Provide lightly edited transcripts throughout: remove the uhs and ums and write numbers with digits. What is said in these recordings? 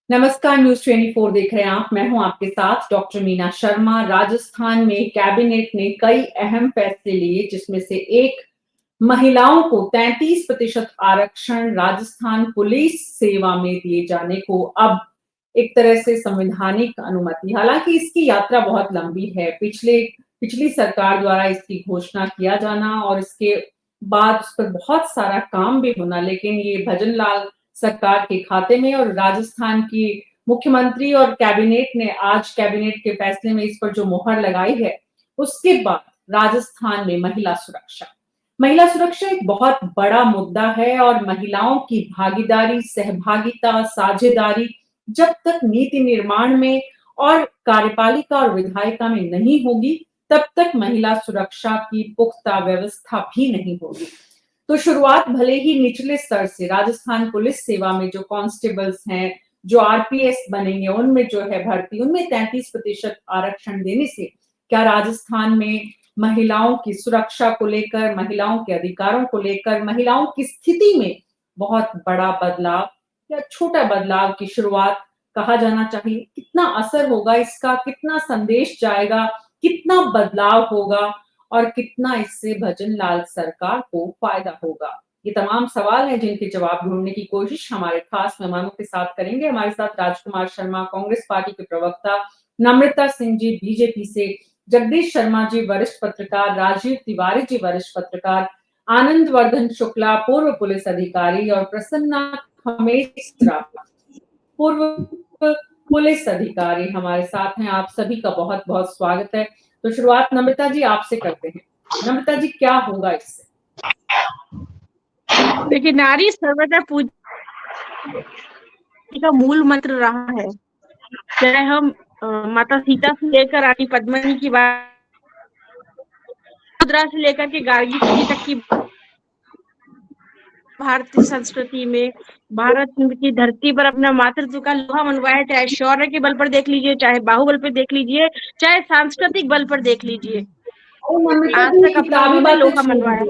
नमस्कार, न्यूज़ 24 देख रहे हैं आप। मैं हूं आपके साथ डॉक्टर मीना शर्मा। राजस्थान में कैबिनेट ने कई अहम फैसले लिए, जिसमें से एक महिलाओं को 33% आरक्षण राजस्थान पुलिस सेवा में दिए जाने को अब एक तरह से संवैधानिक अनुमति। हालांकि इसकी यात्रा बहुत लंबी है। पिछली सरकार द्वारा इसकी घोषणा किया जाना और इसके बाद उस पर बहुत सारा काम भी होना, लेकिन ये भजन लाल सरकार के खाते में और राजस्थान की मुख्यमंत्री और कैबिनेट ने आज कैबिनेट के फैसले में इस पर जो मोहर लगाई है, उसके बाद राजस्थान में महिला सुरक्षा एक बहुत बड़ा मुद्दा है और महिलाओं की भागीदारी, सहभागिता, साझेदारी जब तक नीति निर्माण में और कार्यपालिका और विधायिका में नहीं होगी, तब तक महिला सुरक्षा की पुख्ता व्यवस्था भी नहीं होगी। तो शुरुआत भले ही निचले स्तर से राजस्थान पुलिस सेवा में जो कांस्टेबल्स हैं, जो आरपीएस बनेंगे, उनमें जो है भर्ती, उनमें 33% आरक्षण देने से क्या राजस्थान में महिलाओं की सुरक्षा को लेकर, महिलाओं के अधिकारों को लेकर, महिलाओं की स्थिति में बहुत बड़ा बदलाव या छोटा बदलाव की शुरुआत कहा जाना चाहिए? कितना असर होगा इसका, कितना संदेश जाएगा, कितना बदलाव होगा और कितना इससे भजन लाल सरकार को फायदा होगा? ये तमाम सवाल हैं जिनके जवाब ढूंढने की कोशिश हमारे खास मेहमानों के साथ करेंगे। हमारे साथ राजकुमार शर्मा कांग्रेस पार्टी के प्रवक्ता, नम्रता सिंह जी बीजेपी से, जगदीश शर्मा जी वरिष्ठ पत्रकार, राजीव तिवारी जी वरिष्ठ पत्रकार, आनंद वर्धन शुक्ला पूर्व पुलिस अधिकारी और प्रसन्ना खमेसरा पूर्व पुलिस अधिकारी हमारे साथ हैं। आप सभी का बहुत बहुत स्वागत है। तो शुरुआत नम्रता जी आपसे करते हैं। नम्रता जी, क्या होगा इससे? देखिए, नारी सर्वदा पूज्य का मूल मंत्र रहा है। चाहे हम माता सीता से लेकर रानी पद्मिनी की बात, मुद्रा से लेकर के गार्गी तक की भारतीय संस्कृति में भारत की धरती पर अपना मातृत्व का लोहा मनवाया, चाहे शौर्य के बल पर देख लीजिए, चाहे बाहुबल पर देख लीजिए, चाहे सांस्कृतिक बल पर देख लीजिए, आज तक अपना उन्होंने लोहा मनवाया।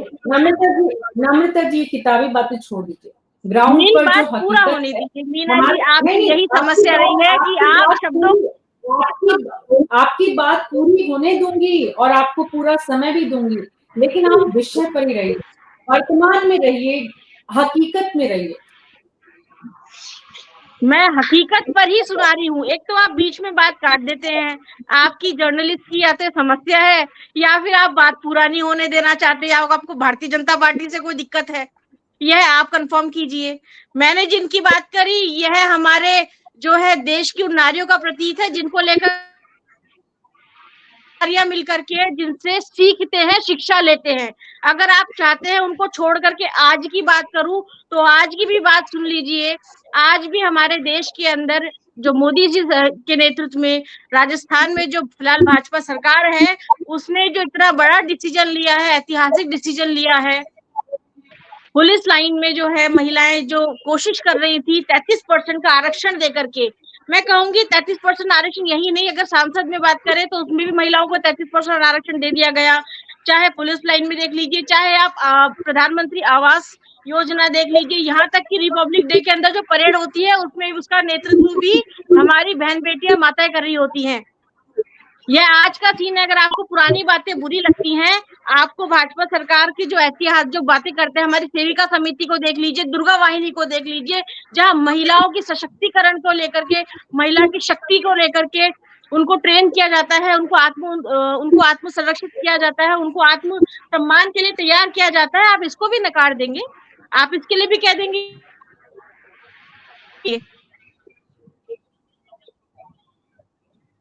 नम्रता जी किताबी बातें छोड़ दीजिए, ग्राउंड मेरी पर जो बात पूरा हकीकत होने है दीजिए मीना जी, आपकी यही समस्या रही है कि आप शब्दों आपकी बात पूरी होने दूंगी और आपको पूरा समय भी दूंगी, लेकिन आप विषय पर ही रहिए, वर्तमान में रहिए, हकीकत में रहिए। मैं हकीकत पर ही सुना रही हूँ। एक तो आप बीच में बात काट देते हैं, आपकी जर्नलिस्ट की या तो समस्या है या फिर आप बात पूरा नहीं होने देना चाहते, या आपको भारतीय जनता पार्टी से कोई दिक्कत है, यह आप कंफर्म कीजिए। मैंने जिनकी बात करी, यह हमारे जो है देश की उन नारियों का प्रतीक है जिनको लेकर मिलकर के जिनसे सीखते हैं, शिक्षा लेते हैं। अगर आप चाहते हैं उनको छोड़ करके आज की बात करूं, तो आज की भी बात सुन लीजिए। आज भी हमारे देश के अंदर जो मोदी जी के नेतृत्व में राजस्थान में जो फिलहाल भाजपा सरकार है, उसने जो इतना बड़ा डिसीजन लिया है, ऐतिहासिक डिसीजन लिया है, पुलिस लाइन में जो है महिलाएं जो कोशिश कर रही थी 33% का आरक्षण देकर के, मैं कहूंगी 33% आरक्षण यही नहीं, अगर सांसद में बात करें तो उसमें भी महिलाओं को 33% आरक्षण दे दिया गया। चाहे पुलिस लाइन में देख लीजिए, चाहे आप प्रधानमंत्री आवास योजना देख लीजिए, यहाँ तक कि रिपब्लिक डे के अंदर जो परेड होती है उसमें उसका नेतृत्व भी हमारी बहन बेटियां माताएं कर रही होती हैं। यह आज का सीन है। अगर आपको पुरानी बातें बुरी लगती हैं, आपको भाजपा सरकार की जो ऐतिहासिक जो बातें करते हैं, हमारी सेविका समिति को देख लीजिए, दुर्गा वाहिनी को देख लीजिए, जहां महिलाओं की सशक्तिकरण को लेकर के, महिला की शक्ति को लेकर के उनको ट्रेन किया जाता है, उनको आत्म संरक्षित किया जाता है, उनको आत्म सम्मान के लिए तैयार किया जाता है। आप इसको भी नकार देंगे? आप इसके लिए भी कह देंगे?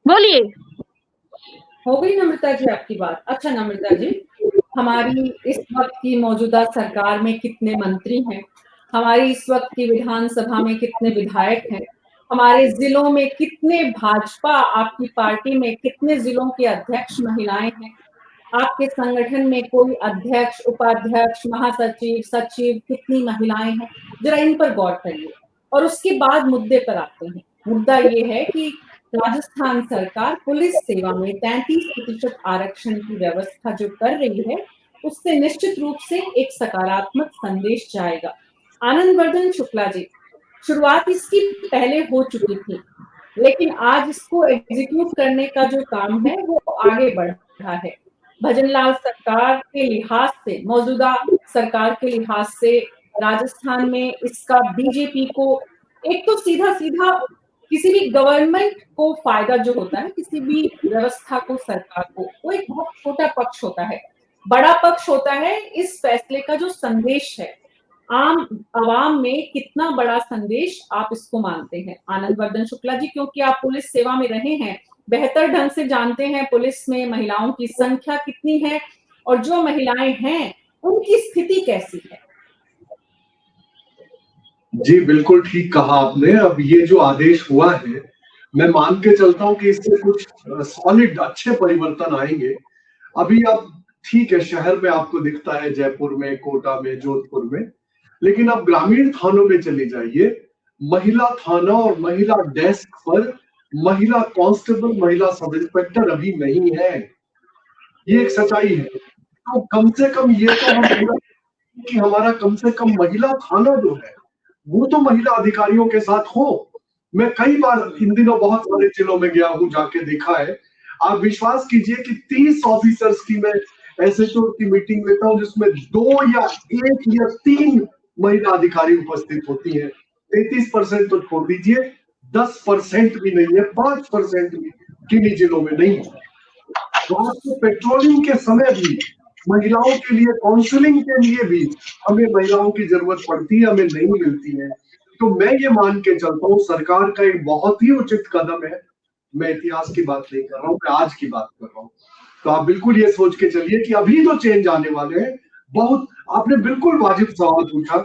बोलिए। हो गई नम्रता जी आपकी बात? अच्छा नम्रता जी, हमारी इस वक्त की मौजूदा सरकार में कितने मंत्री हैं? हमारी इस वक्त की विधानसभा में कितने विधायक हैं? हमारे जिलों में कितने भाजपा आपकी पार्टी में कितने जिलों के अध्यक्ष महिलाएं हैं? आपके संगठन में कोई अध्यक्ष, उपाध्यक्ष, महासचिव, सचिव कितनी महिलाएं हैं? जरा इन पर गौर करिए और उसके बाद मुद्दे पर आते हैं। मुद्दा ये है कि राजस्थान सरकार पुलिस सेवा में 33% आरक्षण की व्यवस्था जो कर रही है, उससे निश्चित रूप से एक सकारात्मक संदेश जाएगा। आनंद वर्धन शुक्ला जी, शुरुआत इसकी पहले हो चुकी थी, लेकिन आज इसको एग्जीक्यूट करने का जो काम है वो आगे बढ़ रहा है। भजनलाल सरकार के लिहाज से, मौजूदा सरकार के लिहाज से राजस्थान में इसका बीजेपी को एक तो सीधा-सीधा किसी भी गवर्नमेंट को फायदा जो होता है, किसी भी व्यवस्था को, सरकार को, वो एक बहुत छोटा पक्ष होता है। बड़ा पक्ष होता है इस फैसले का जो संदेश है, आम आवाम में कितना बड़ा संदेश आप इसको मानते हैं? आनंदवर्धन शुक्ला जी, क्योंकि आप पुलिस सेवा में रहे हैं, बेहतर ढंग से जानते हैं पुलिस में महिलाओं की संख्या कितनी है और जो महिलाएं हैं, उनकी स्थिति कैसी है? जी, बिल्कुल ठीक कहा आपने। अब ये जो आदेश हुआ है, मैं मान के चलता हूँ कि इससे कुछ सॉलिड अच्छे परिवर्तन आएंगे। अभी अब ठीक है, शहर में आपको दिखता है, जयपुर में, कोटा में, जोधपुर में, लेकिन अब ग्रामीण थानों में चले जाइए, महिला थाना और महिला डेस्क पर महिला कांस्टेबल, महिला सब इंस्पेक्टर अभी नहीं है। ये एक सच्चाई है। तो कम से कम ये तो हम कि हमारा कम से कम महिला थाना जो है वो तो महिला अधिकारियों के साथ हो। मैं कई बार इन दिनों बहुत सारे जिलों में गया हूं, जाके देखा है। आप विश्वास कीजिए कि 30 ऑफिसर्स की मैं एसएचओ की मीटिंग लेता हूं जिसमें 2 या 1 या 3 महिला अधिकारी उपस्थित होती हैं। 33% तो छोड़ दीजिए, 10% भी नहीं है, 5% भी किन्हीं जिलों में नहीं है। तो आपको पेट्रोलिंग के समय भी, महिलाओं के लिए काउंसलिंग के लिए भी हमें महिलाओं की जरूरत पड़ती है, हमें नहीं मिलती है। तो मैं ये मान के चलता हूँ सरकार का एक बहुत ही उचित कदम है। मैं इतिहास की बात नहीं कर रहा हूँ, मैं आज की बात कर रहा हूँ। तो आप बिल्कुल ये सोच के चलिए कि अभी तो चेंज आने वाले हैं। बहुत आपने बिल्कुल वाजिब सवाल पूछा।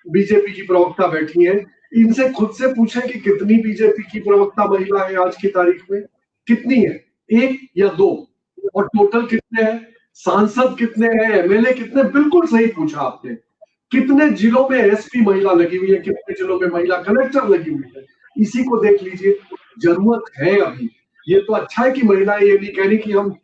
बीजेपी की प्रवक्ता बैठी है, इनसे खुद से पूछे कि कितनी बीजेपी की प्रवक्ता महिला है आज की तारीख में, कितनी है, 1 या 2, और टोटल कितने हैं, सांसद कितने हैं, एमएलए कितने। बिल्कुल सही पूछा आपने। कितने जिलों में एसपी महिला लगी हुई है, कितने जिलों में महिला कलेक्टर लगी हुई है, इसी को देख लीजिए। जरूरत है अभी। ये तो अच्छा है कि महिलाएं, ये नहीं कह रही कि हम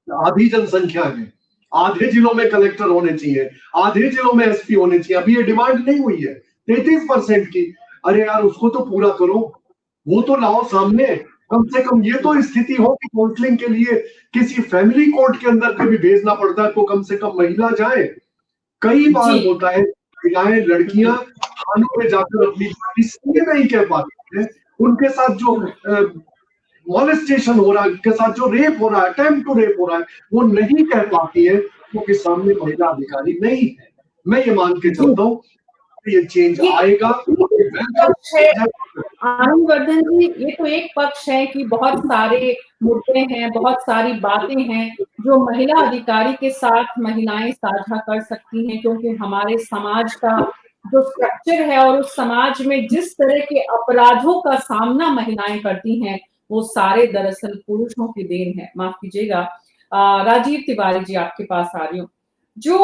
आधी जनसंख्या है, आधे जिलों में कलेक्टर होने चाहिए, आधे जिलों में एसपी होने चाहिए। अभी ये डिमांड नहीं हुई है 33% की। अरे यार, उसको तो पूरा करो, वो तो लाओ सामने। कम से कम ये तो स्थिति हो कि काउंसलिंग के लिए किसी फैमिली कोर्ट के अंदर कभी भेजना पड़ता है तो कम से कम महिला जाए। कई बार होता है महिलाएं, लड़कियां थानों में जाकर अपनी बात इसलिए नहीं कह पाती है, उनके साथ जो मॉलेस्टेशन हो रहा है, उनके साथ जो रेप हो रहा है, अटेम्प्ट टू रेप हो रहा है, वो नहीं कह पाती है क्योंकि सामने महिला अधिकारी नहीं है। मैं ये मान के चलता हूँ ये चेंज आएगा। आनंदवर्धन जी, ये तो एक पक्ष है कि बहुत सारे मुद्दे हैं, बहुत सारी बातें हैं जो महिला अधिकारी के साथ महिलाएं साझा कर सकती हैं, क्योंकि हमारे समाज का जो स्ट्रक्चर है और उस समाज में जिस तरह के अपराधों का सामना महिलाएं करती हैं, वो सारे दरअसल पुरुषों की देन है। माफ कीजिएगा। राजीव तिवारी जी, आपके पास आ रही हूँ। जो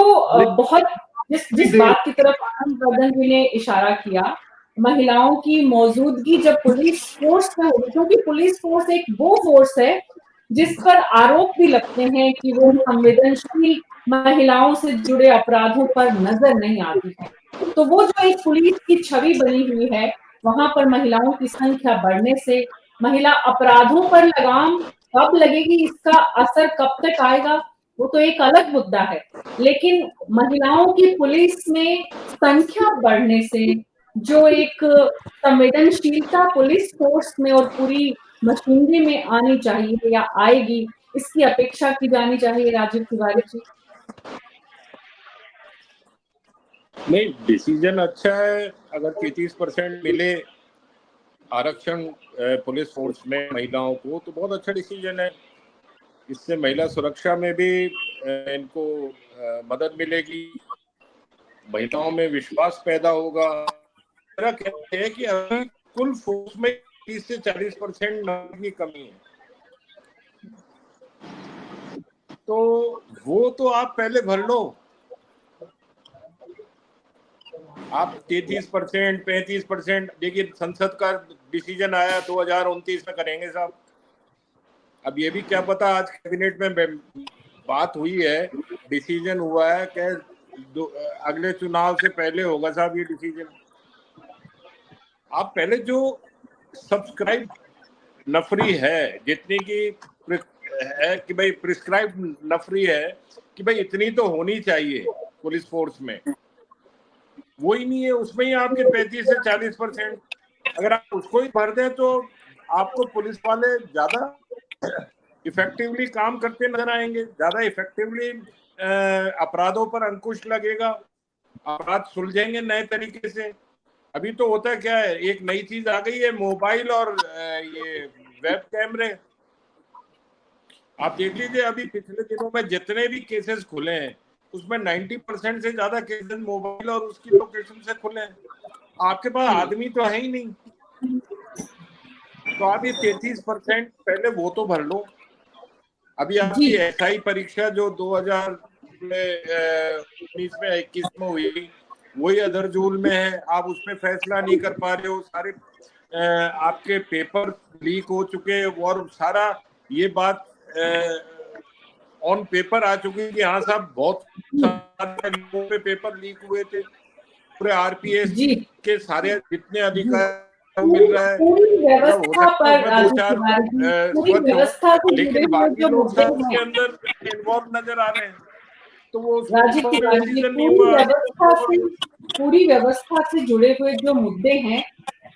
बहुत जिस बात की तरफ आनंदवर्धन जी ने इशारा किया, महिलाओं की मौजूदगी जब पुलिस फोर्स में होगी, क्योंकि पुलिस फोर्स एक वो फोर्स है जिस पर आरोप भी लगते हैं कि वो संवेदनशील महिलाओं से जुड़े अपराधों पर नजर नहीं आती है। तो वो जो एक पुलिस की छवि बनी हुई है, वहां पर महिलाओं की संख्या बढ़ने से महिला अपराधों पर लगाम कब लगेगी, इसका असर कब तक आएगा, वो तो एक अलग मुद्दा है। लेकिन महिलाओं की पुलिस में संख्या बढ़ने से जो एक संवेदनशीलता पुलिस फोर्स में और पूरी मशीनरी में आनी चाहिए या आएगी, इसकी अपेक्षा की जानी चाहिए। राजीव तिवारी जी। नहीं, डिसीजन अच्छा है। अगर 33% मिले आरक्षण पुलिस फोर्स में महिलाओं को तो बहुत अच्छा डिसीजन है। इससे महिला सुरक्षा में भी इनको मदद मिलेगी, महिलाओं में विश्वास पैदा होगा। मेरा कहना है कि अभी कुल फोर्स में 30 से 40% नंबर की कमी है, तो वो तो आप पहले भर लो। आप 33%, 35%, देखिए संसद का डिसीजन आया 2029 में करेंगे साहब। अब ये भी क्या पता, आज कैबिनेट में बात हुई है, डिसीजन हुआ है कि अगले चुनाव से पहले होगा साहब ये डिसीजन। आप पहले जो सब्सक्राइब नफरी है, जितनी की है कि भाई प्रिस्क्राइब नफरी है कि भाई इतनी तो होनी चाहिए पुलिस फोर्स में, वो ही नहीं है। उसमें ही आपके 35 से 40%, अगर आप उसको ही भर दें तो आपको पुलिस वाले ज्यादा इफेक्टिवली काम करते नजर आएंगे, ज्यादा इफेक्टिवली अपराधों पर अंकुश लगेगा, अपराध सुलझेंगे नए तरीके से। अभी तो होता है क्या है, एक नई चीज आ गई है, मोबाइल और ये वेब कैमरे। आप देख लीजिए अभी पिछले दिनों में जितने भी केसेस खुले हैं उसमें 90% से ज्यादा केसेस मोबाइल और उसकी लोकेशन से खुले हैं। आपके पास आदमी तो है ही नहीं, तो आप ये 33% पहले वो तो भर लो। अभी आपकी एसआई परीक्षा जो 2019 में 21 में हुई, वही अदर जूल में है, आप उसमें फैसला नहीं कर पा रहे हो। सारे आपके पेपर लीक हो चुके और सारा ये बात ऑन पेपर आ चुकी है कि हाँ साहब बहुत सारे लोगों पे पेपर लीक हुए थे। पूरे आरपीएस के सारे जितने अधिकार मिल रहा है, पूरी व्यवस्था पर दो चार पूरी व्यवस्था से जुड़े लेकिन हुए बाकी जो लोग मुद्दे सब उसके हैं अंदर इन्वॉल्व नजर आ रहे हैं, तो वो राजीव तिवारी जी, पूरी व्यवस्था से जुड़े हुए जो मुद्दे हैं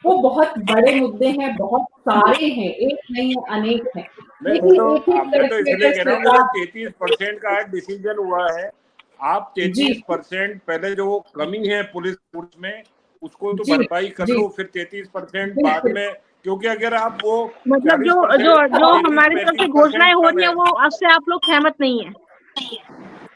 वो बहुत बड़े मुद्दे हैं, बहुत सारे हैं, एक नहीं अनेक हैं। मैं तो इसलिए कह रहा हूँ, मतलब 33% का डिसीजन हुआ है। आप 33% पहले जो कमी है पुलिस फोर्स में उसको तो भरपाई कर लो, फिर 33% बाद में, क्योंकि अगर आप वो मतलब जो हमारी तरफ से घोषणाएं हो रही है वो उससे आप लोग सहमत नहीं है।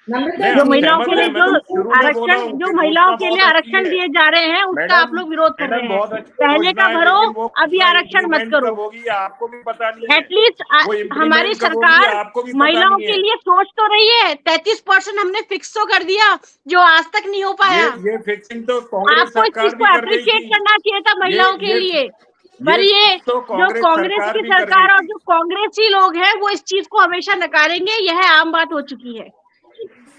जो महिलाओं के लिए जो आरक्षण, जो महिलाओं के लिए आरक्षण दिए जा रहे हैं उसका आप लोग विरोध कर रहे हैं। पहले का भरो, अभी आरक्षण मत करो। आपको भी पता नहीं है, एटलीस्ट हमारी सरकार महिलाओं के लिए सोच तो रही है। 33% हमने फिक्स तो कर दिया जो आज तक नहीं हो पाया। ये फिक्सिंग तो कांग्रेस सरकार भी कर रही थी। अप्रिशिएट करना चाहिए था महिलाओं के लिए। पर ये जो कांग्रेस की सरकार और जो कांग्रेसी लोग हैं वो इस चीज को हमेशा नकारेंगे, यह आम बात हो चुकी है।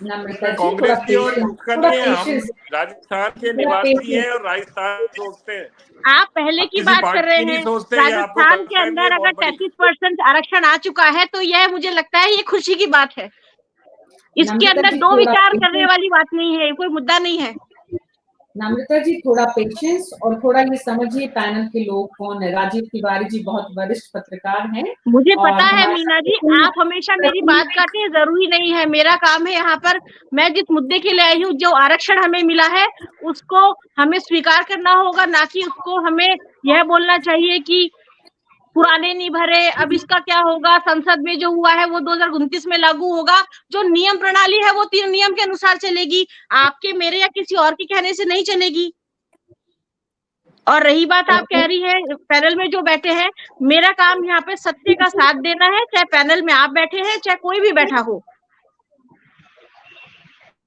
कांग्रेस की और उसका नहीं है, हम राजस्थान के निवासी हैं और राजस्थान सोचते हैं। आप पहले की बात कर रहे हैं, राजस्थान के अंदर अगर 33% आरक्षण आ चुका है तो यह मुझे लगता है ये खुशी की बात है। इसके अंदर दो विचार करने वाली बात नहीं है, कोई मुद्दा नहीं है। नम्रता जी थोड़ा पेशेंस और थोड़ा ये समझिए पैनल के लोग कौन है। राजीव तिवारी जी बहुत वरिष्ठ पत्रकार हैं। मुझे पता है मीना जी, आप हमेशा मेरी बात काटे, जरूरी नहीं है। मेरा काम है यहाँ पर, मैं जिस मुद्दे के लिए आई हूँ, जो आरक्षण हमें मिला है उसको हमें स्वीकार करना होगा, ना कि उसको हमें यह बोलना चाहिए कि पुराने नहीं भरे, अब इसका क्या होगा। संसद में जो हुआ है वो 2029 में लागू होगा। जो नियम प्रणाली है वो 3 नियम के अनुसार चलेगी, आपके मेरे या किसी और के कहने से नहीं चलेगी। और रही बात आप कह रही है पैनल में जो बैठे हैं, मेरा काम यहाँ पे सत्य का साथ देना है, चाहे पैनल में आप बैठे हैं चाहे कोई भी बैठा हो।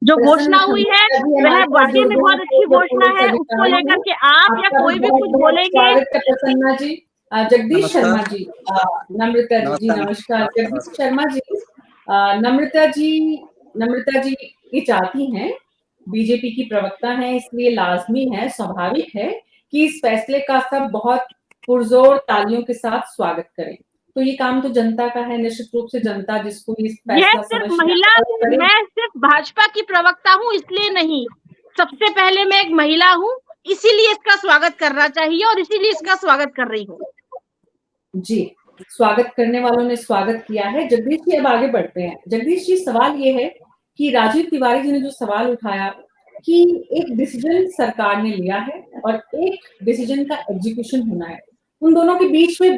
जो घोषणा हुई है वह वाकई में बहुत अच्छी घोषणा है, उसको लेकर के आप या कोई भी कुछ बोलेंगे। प्रसन्ना जी, जगदीश शर्मा जी, नम्रता जी नमस्कार। जगदीश शर्मा जी, नम्रता जी ये चाहती हैं, बीजेपी की प्रवक्ता हैं, इसलिए लाजमी है, स्वाभाविक है कि इस फैसले का सब बहुत पुरजोर तालियों के साथ स्वागत करें। तो ये काम तो जनता का है, निश्चित रूप से जनता जिसको इस फैसला सिर्फ महिला, मैं सिर्फ भाजपा की प्रवक्ता हूँ इसलिए नहीं, सबसे पहले मैं एक महिला हूँ, इसीलिए इसका स्वागत करना चाहिए और इसीलिए इसका स्वागत कर रही हूँ। जी, स्वागत करने वालों ने स्वागत किया है। जगदीश जी अब आगे बढ़ते हैं। जगदीश जी सवाल ये है कि राजीव तिवारी जी ने जो सवाल उठाया कि एक डिसीजन सरकार ने लिया है और एक डिसीजन का एग्जीक्यूशन होना है, उन दोनों के बीच में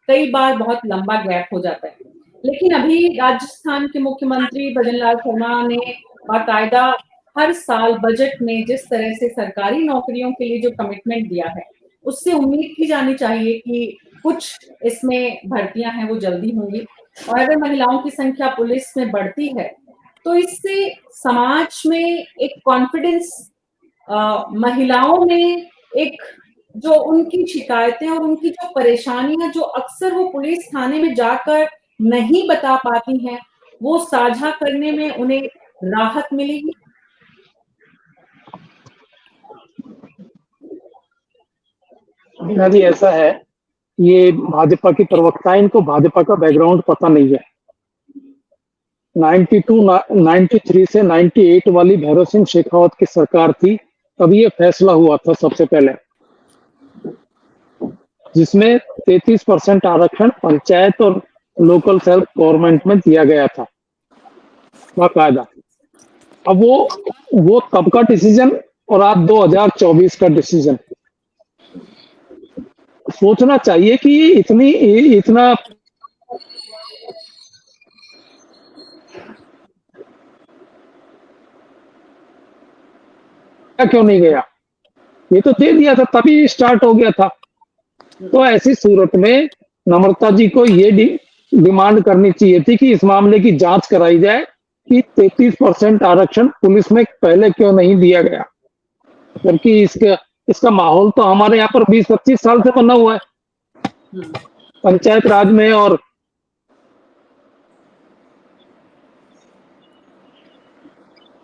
कई बार बहुत लंबा गैप हो जाता है। लेकिन अभी राजस्थान के मुख्यमंत्री भजनलाल शर्मा ने बाकायदा हर साल बजट में जिस तरह से सरकारी नौकरियों के लिए जो कमिटमेंट दिया है, उससे उम्मीद की जानी चाहिए कि कुछ इसमें भर्तियां हैं वो जल्दी होंगी। और अगर महिलाओं की संख्या पुलिस में बढ़ती है तो इससे समाज में एक कॉन्फिडेंस, महिलाओं में एक जो उनकी शिकायतें और उनकी जो परेशानियां जो अक्सर वो पुलिस थाने में जाकर नहीं बता पाती हैं, वो साझा करने में उन्हें राहत मिलेगी। मीना जी, ऐसा है, ये भाजपा की प्रवक्ता, इनको भाजपा का बैकग्राउंड पता नहीं है। 93 से 98 वाली भैरव सिंह शेखावत की सरकार थी, तब ये फैसला हुआ था सबसे पहले, जिसमें 33% आरक्षण पंचायत और लोकल सेल्फ गवर्नमेंट में दिया गया था बाकायदा। अब वो तब का डिसीजन और आज 2024 का डिसीजन, सोचना चाहिए कि इतना क्यों नहीं गया। ये तो दे दिया था, तभी स्टार्ट हो गया था। तो ऐसी सूरत में नम्रता जी को ये डिमांड करनी चाहिए थी कि इस मामले की जांच कराई जाए कि 33% आरक्षण पुलिस में पहले क्यों नहीं दिया गया, जबकि इसका माहौल तो हमारे यहाँ पर 20-25 साल से बना हुआ है पंचायत राज में। और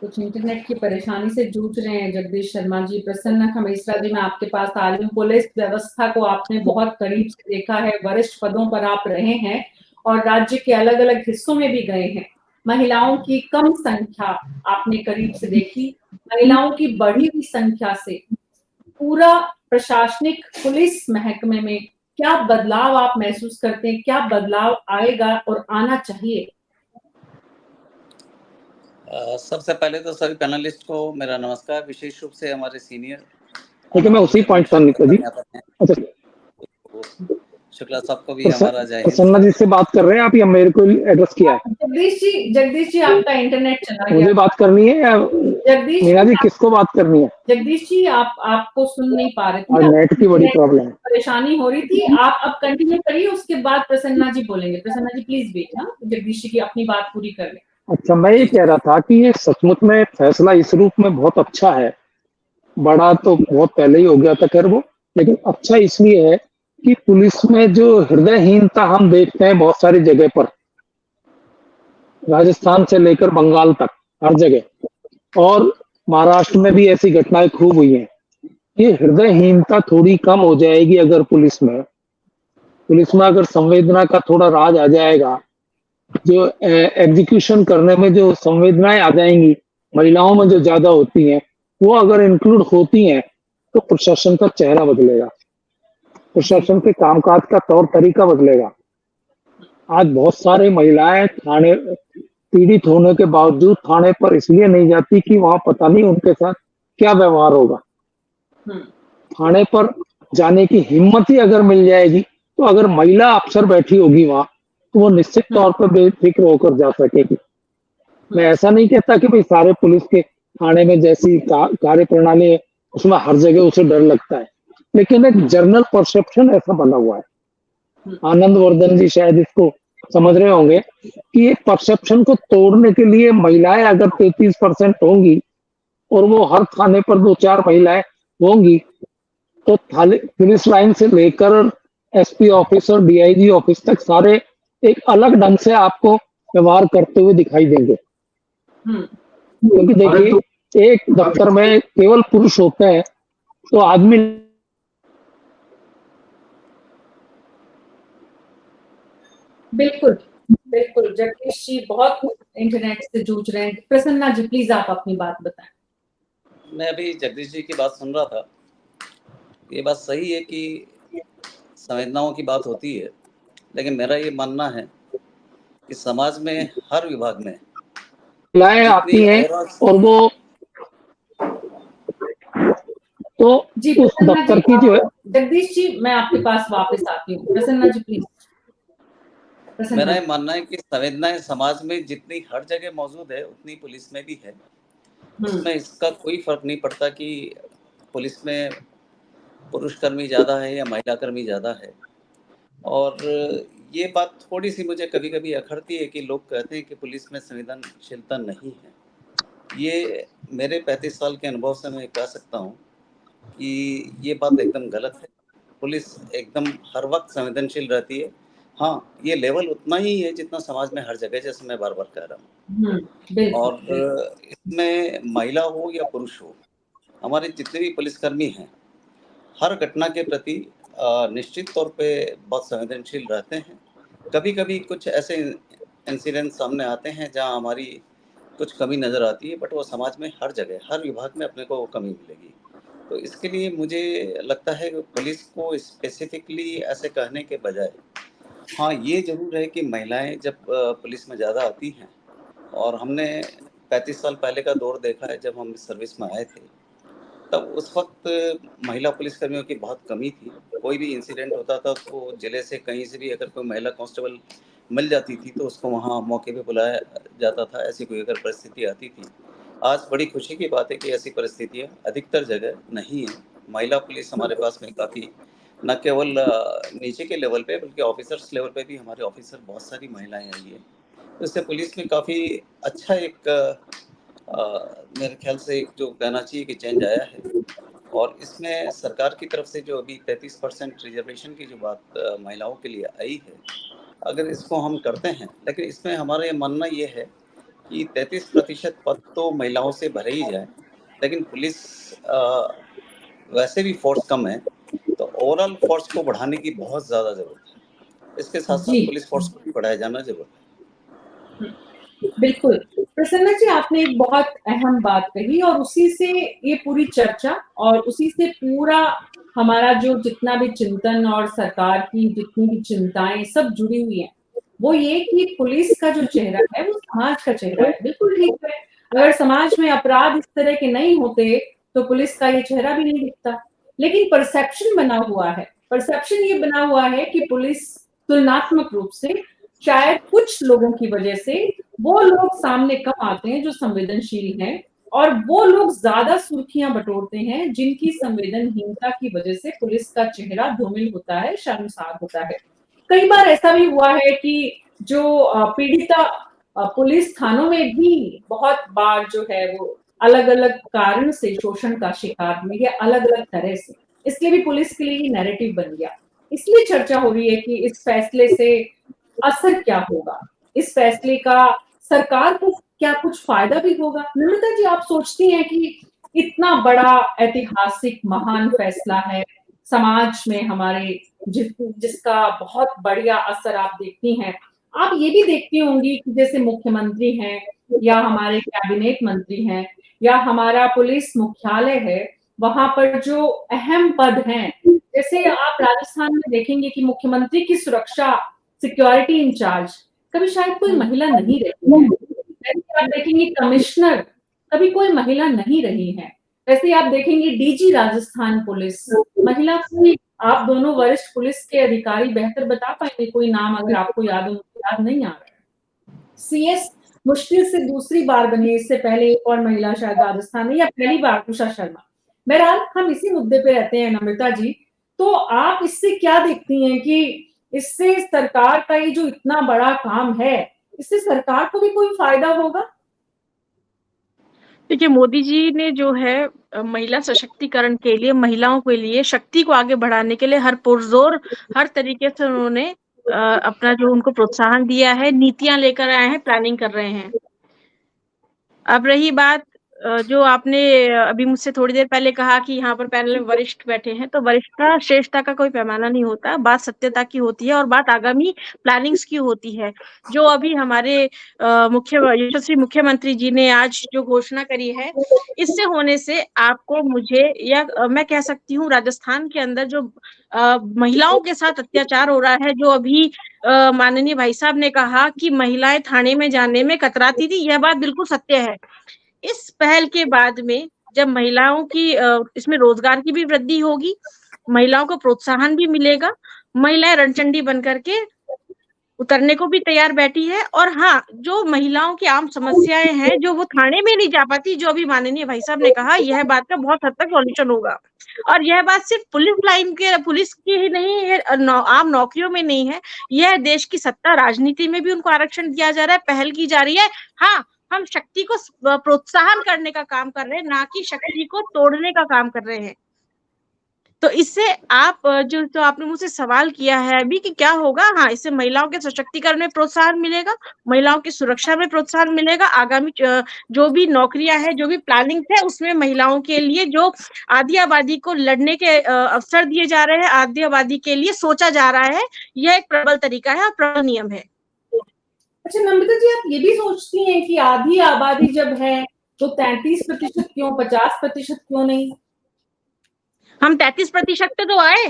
कुछ इंटरनेट की परेशानी से जूझ रहे हैं जगदीश शर्मा जी। प्रसन्ना खमेसरा जी, मैं आपके पास आ रही हूँ। पुलिस व्यवस्था को आपने बहुत करीब से देखा है, वरिष्ठ पदों पर आप रहे हैं और राज्य के अलग अलग हिस्सों में भी गए हैं। महिलाओं की कम संख्या आपने करीब से देखी, महिलाओं की बढ़ी हुई संख्या से पूरा प्रशासनिक पुलिस महकमे में क्या बदलाव आप महसूस करते हैं, क्या बदलाव आएगा और आना चाहिए? सबसे पहले तो सभी पैनलिस्ट को मेरा नमस्कार, विशेष रूप से हमारे सीनियर लेकिन मैं उसी पॉइंट पर निकल जी। अच्छा, शुक्ला साहब को भी हमारा जय हिंद। प्रसन्ना जी से बात कर रहे हैं आप या मेरे को एड्रेस किया है? जगदीश जी आपका इंटरनेट चला गया। मुझे बात करनी है या जगदीश मीना जी किसको बात करनी है? जगदीश जी आपको सुन नहीं पा रहे थे, और नेट की बड़ी प्रॉब्लम है, परेशानी हो रही थी। आप अब कंटिन्यू करिए, उसके बाद प्रसन्ना जी बोलेंगे। प्रसन्ना जी प्लीज वेट, जगदीश जी की अपनी बात पूरी कर लें। अच्छा, मैं ये कह रहा था कि ये सचमुच में फैसला इस रूप में बहुत अच्छा है। बड़ा तो बहुत पहले ही हो गया था खैर वो, लेकिन अच्छा इसलिए है कि पुलिस में जो हृदयहीनता हम देखते हैं बहुत सारी जगह पर, राजस्थान से लेकर बंगाल तक हर जगह, और महाराष्ट्र में भी ऐसी घटनाएं खूब हुई हैं। ये हृदयहीनता थोड़ी कम हो जाएगी अगर पुलिस में अगर संवेदना का थोड़ा राज आ जाएगा, जो एग्जीक्यूशन करने में जो संवेदनाएं आ जाएंगी महिलाओं में जो ज्यादा होती हैं, वो अगर इंक्लूड होती हैं तो प्रशासन का चेहरा बदलेगा, प्रशासन के कामकाज का तौर तरीका बदलेगा। आज बहुत सारी महिलाएं थाने पीड़ित होने के बावजूद थाने पर इसलिए नहीं जाती कि वहां पता नहीं उनके साथ क्या व्यवहार होगा। थाने पर जाने की हिम्मत ही अगर मिल जाएगी तो अगर महिला अफसर बैठी होगी वहां तो वो निश्चित तौर पर बेफिक्र होकर जा सकेगी। मैं ऐसा नहीं कहता कि भाई सारे पुलिस के थाने में जैसी कार्य प्रणाली है उसमें हर जगह उसे डर लगता है, लेकिन एक जनरल परसेप्शन ऐसा बना हुआ है। आनंद वर्धन जी शायद इसको समझ रहे होंगे कि एक परसेप्शन को तोड़ने के लिए महिलाएं अगर 33% होंगी और वो हर थाने पर 2-4 महिलाएं होंगी तो पुलिस लाइन से लेकर एसपी ऑफिस और डीआईजी ऑफिस तक सारे एक अलग ढंग से आपको व्यवहार करते हुए दिखाई देंगे। क्योंकि देखिए, एक दफ्तर में केवल पुरुष होते हैं तो आदमी बिल्कुल बिल्कुल। जगदीश जी बहुत इंटरनेट से जूझ रहे हैं। प्रसन्ना जी प्लीज आप अपनी बात बताएं। मैं अभी जगदीश जी की बात सुन रहा था, ये बात सही है कि संवेदनाओं की बात होती है, लेकिन मेरा ये मानना है कि समाज में हर विभाग में महिलाएं आती हैं और वो तो जी उस दफ्तर की जो है। जगदीश जी मैं आपके पास वापस आती हूँ। प्रसन्ना जी प्लीज। मेरा ये मानना है कि संवेदनाएं समाज में जितनी हर जगह मौजूद है उतनी पुलिस में भी है। उसमें इसका कोई फर्क नहीं पड़ता कि पुलिस में पुरुष कर्मी ज्यादा है या महिला कर्मी ज्यादा है। और ये बात थोड़ी सी मुझे कभी कभी अखरती है कि लोग कहते हैं कि पुलिस में संवेदनशीलता नहीं है। ये मेरे 35 साल के अनुभव से मैं कह सकता हूँ कि ये बात एकदम गलत है। पुलिस एकदम हर वक्त संवेदनशील रहती है। हाँ, ये लेवल उतना ही है जितना समाज में हर जगह, जैसे मैं बार बार कह रहा हूँ। और इसमें महिला हो या पुरुष हो, हमारे जितने भी पुलिसकर्मी हैं हर घटना के प्रति निश्चित तौर पे बहुत संवेदनशील रहते हैं। कभी-कभी कुछ ऐसे इंसिडेंट सामने आते हैं जहाँ हमारी कुछ कमी नज़र आती है, बट वो समाज में हर जगह, हर विभाग में अपने को वो कमी मिलेगी। तो इसके लिए मुझे लगता है कि पुलिस को स्पेसिफिकली ऐसे कहने के बजाय, हाँ, ये ज़रूर है कि महिलाएँ जब पुलिस में ज़्यादा आती हैं, और हमने 35 साल पहले का दौर देखा है जब हम सर्विस में आए थे, तब उस वक़्त महिला पुलिसकर्मियों की बहुत कमी थी। कोई भी इंसिडेंट होता था तो जिले से कहीं से भी अगर कोई महिला कांस्टेबल मिल जाती थी तो उसको वहाँ मौके पे बुलाया जाता था, ऐसी कोई अगर परिस्थिति आती थी। आज बड़ी खुशी की बात है कि ऐसी परिस्थितियाँ अधिकतर जगह नहीं हैं। महिला पुलिस हमारे पास में काफ़ी, न केवल नीचे के लेवल पे बल्कि ऑफ़िसर्स लेवल पे भी हमारे ऑफ़िसर बहुत सारी महिलाएँ आई हैं। तो इससे पुलिस में काफ़ी अच्छा एक मेरे ख़्याल से एक जो कहना चाहिए कि चेंज आया है। और इसमें सरकार की तरफ से जो अभी 33% रिज़र्वेशन की जो बात महिलाओं के लिए आई है, अगर इसको हम करते हैं, लेकिन इसमें हमारा ये मानना ये है कि 33% पद तो महिलाओं से भरे ही जाएँ, लेकिन पुलिस वैसे भी फ़ोर्स कम है, तो ओवरऑल फ़ोर्स को बढ़ाने की बहुत ज़्यादा ज़रूरत है। इसके साथ-साथ जी। पुलिस फ़ोर्स को भी बढ़ाया जाना ज़रूरी है। बिल्कुल। प्रसन्ना जी, आपने एक बहुत अहम बात कही और उसी से ये पूरी चर्चा और उसी से पूरा हमारा जो जितना भी चिंतन और सरकार की जितनी भी चिंताएँ सब जुड़ी हुई हैं। वो ये कि पुलिस का जो चेहरा है वो समाज का चेहरा है। बिल्कुल ठीक है। अगर समाज में अपराध इस तरह के नहीं होते तो पुलिस का ये चेहरा भी नहीं दिखता। लेकिन परसेप्शन बना हुआ है। परसेप्शन ये बना हुआ है कि पुलिस तुलनात्मक रूप से शायद कुछ लोगों की वजह से वो लोग सामने कम आते हैं जो संवेदनशील हैं और वो लोग ज़्यादा सुर्खियाँ बटोरते हैं जिनकी संवेदनहीनता की वजह से पुलिस का चेहरा धूमिल होता है, शर्मसार होता है। कई बार ऐसा भी हुआ है कि जो पीड़िता पुलिस थानों में भी बहुत बार जो है वो अलग-अलग कारण से शोषण का शिकार हुई है, अलग-अलग तरह से। इसलिए भी पुलिस के लिए ये नैरेटिव बन गया। इसलिए चर्चा हो रही है कि इस फैसले से असर क्या होगा? इस फैसले का सरकार को क्या कुछ फ़ायदा भी होगा? नम्रता जी, आप सोचती हैं कि इतना बड़ा ऐतिहासिक महान फैसला है, समाज में हमारे जिसका बहुत बढ़िया असर आप देखती हैं। आप ये भी देखती होंगी कि जैसे मुख्यमंत्री हैं या हमारे कैबिनेट मंत्री हैं या हमारा पुलिस मुख्यालय है, वहाँ पर जो अहम पद हैं, जैसे आप राजस्थान में देखेंगे कि मुख्यमंत्री की सुरक्षा सिक्योरिटी इंचार्ज कभी शायद कोई महिला नहीं रही है। वैसे आप देखेंगे कमिश्नर कभी कोई महिला नहीं रही है। वैसे आप देखेंगे डीजी राजस्थान पुलिस महिला कोई, आप दोनों वरिष्ठ पुलिस के अधिकारी बेहतर बता पाएंगे कोई नाम अगर आपको याद हो, मुझे याद नहीं आ रहा है। सीएस मुश्किल से दूसरी बार बनी, इससे पहले एक और महिला शायद राजस्थान में या पहली बार उषा शर्मा। बहरहाल हम इसी मुद्दे पे रहते हैं नम्रता जी, तो आप इससे क्या देखती हैं कि इससे सरकार का ये जो इतना बड़ा काम है, इससे सरकार को भी कोई फायदा होगा? देखिए, मोदी जी ने जो है महिला सशक्तिकरण के लिए, महिलाओं के लिए, शक्ति को आगे बढ़ाने के लिए हर पुरज़ोर, हर तरीके से उन्होंने अपना जो उनको प्रोत्साहन दिया है, नीतियाँ लेकर आए हैं, प्लानिंग कर रहे हैं। अब रही बात जो आपने अभी मुझसे थोड़ी देर पहले कहा कि यहाँ पर पैनल में वरिष्ठ बैठे हैं, तो वरिष्ठता, श्रेष्ठता का कोई पैमाना नहीं होता, बात सत्यता की होती है और बात आगामी प्लानिंग्स की होती है। जो अभी हमारे यशस्वी मुख्यमंत्री जी ने आज जो घोषणा करी है, इससे होने से आपको, मुझे या मैं कह सकती हूँ राजस्थान के अंदर जो महिलाओं के साथ अत्याचार हो रहा है, जो अभी माननीय भाई साहब ने कहा कि महिलाएं थाने में जाने में कतराती थी, यह बात बिल्कुल सत्य है। इस पहल के बाद में जब महिलाओं की इसमें रोजगार की भी वृद्धि होगी, महिलाओं को प्रोत्साहन भी मिलेगा, महिलाएं रणचंडी बन करके उतरने को भी तैयार बैठी है। और हाँ, जो महिलाओं की आम समस्याएं हैं जो वो थाने में नहीं जा पाती, जो अभी माननीय भाई साहब ने कहा, यह बात का बहुत हद तक सॉल्यूशन होगा। और यह बात सिर्फ पुलिस की ही नहीं है, आम नौकरियों में नहीं है, यह देश की सत्ता राजनीति में भी उनको आरक्षण दिया जा रहा है, पहल की जा रही है। हाँ, हम शक्ति को प्रोत्साहन करने का काम कर रहे हैं, ना कि शक्ति को तोड़ने का काम कर रहे हैं। तो इससे आप जो आपने मुझसे सवाल किया है अभी कि क्या होगा, हाँ, इससे महिलाओं के सशक्तिकरण में प्रोत्साहन मिलेगा, महिलाओं की सुरक्षा में प्रोत्साहन मिलेगा, आगामी जो भी नौकरियां है, जो भी प्लानिंग है, उसमें महिलाओं के लिए जो आधी आबादी को लड़ने के अवसर दिए जा रहे हैं, आधी आबादी के लिए सोचा जा रहा है, यह एक प्रबल तरीका है और प्रबल नियम है। अच्छा नम्रता जी, आप ये भी सोचती हैं कि आधी आबादी जब है तो 33% क्यों, 50% क्यों नहीं? हम 33% पे तो आए,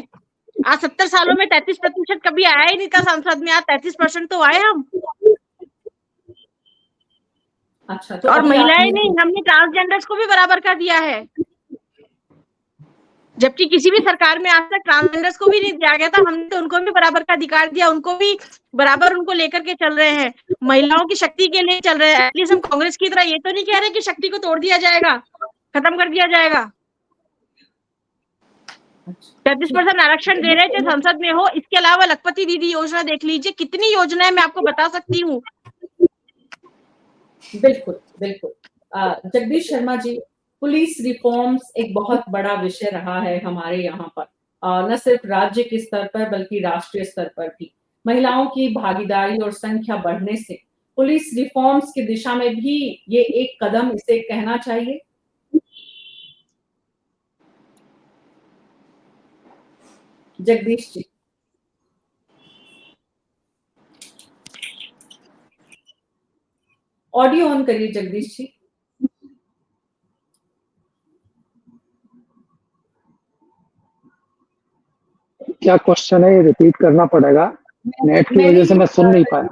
आज 70 सालों में 33% कभी आया ही नहीं था संसद में, आज 33% तो आए हम। अच्छा, तो और महिलाएं नहीं, हमने ट्रांसजेंडर्स को भी बराबर कर दिया है, जबकि किसी भी सरकार में आज तक ट्रांसजेंडर्स को भी नहीं दिया गया था, हमने तो उनको भी बराबर का अधिकार दिया, उनको भी बराबर उनको लेकर के चल रहे हैं, महिलाओं की शक्ति के लिए चल रहे हैं। एटलीस्ट हम कांग्रेस की तरह ये तो नहीं कह रहे कि शक्ति को तोड़ दिया जाएगा, खत्म कर दिया जाएगा। 33% आरक्षण दे रहे थे, संसद में हो। इसके अलावा लखपति दीदी योजना देख लीजिए, कितनी योजनाएं मैं आपको बता सकती हूँ। बिल्कुल बिल्कुल। जगदीश शर्मा जी, पुलिस रिफॉर्म्स एक बहुत बड़ा विषय रहा है हमारे यहाँ पर, न सिर्फ राज्य के स्तर पर बल्कि राष्ट्रीय स्तर पर भी। महिलाओं की भागीदारी और संख्या बढ़ने से पुलिस रिफॉर्म्स की दिशा में भी ये एक कदम, इसे कहना चाहिए। जगदीश जी, ऑडियो ऑन करिए जगदीश जी। क्या क्वेश्चन है, ये रिपीट करना पड़ेगा, नेट की वजह से मैं सुन नहीं पाया।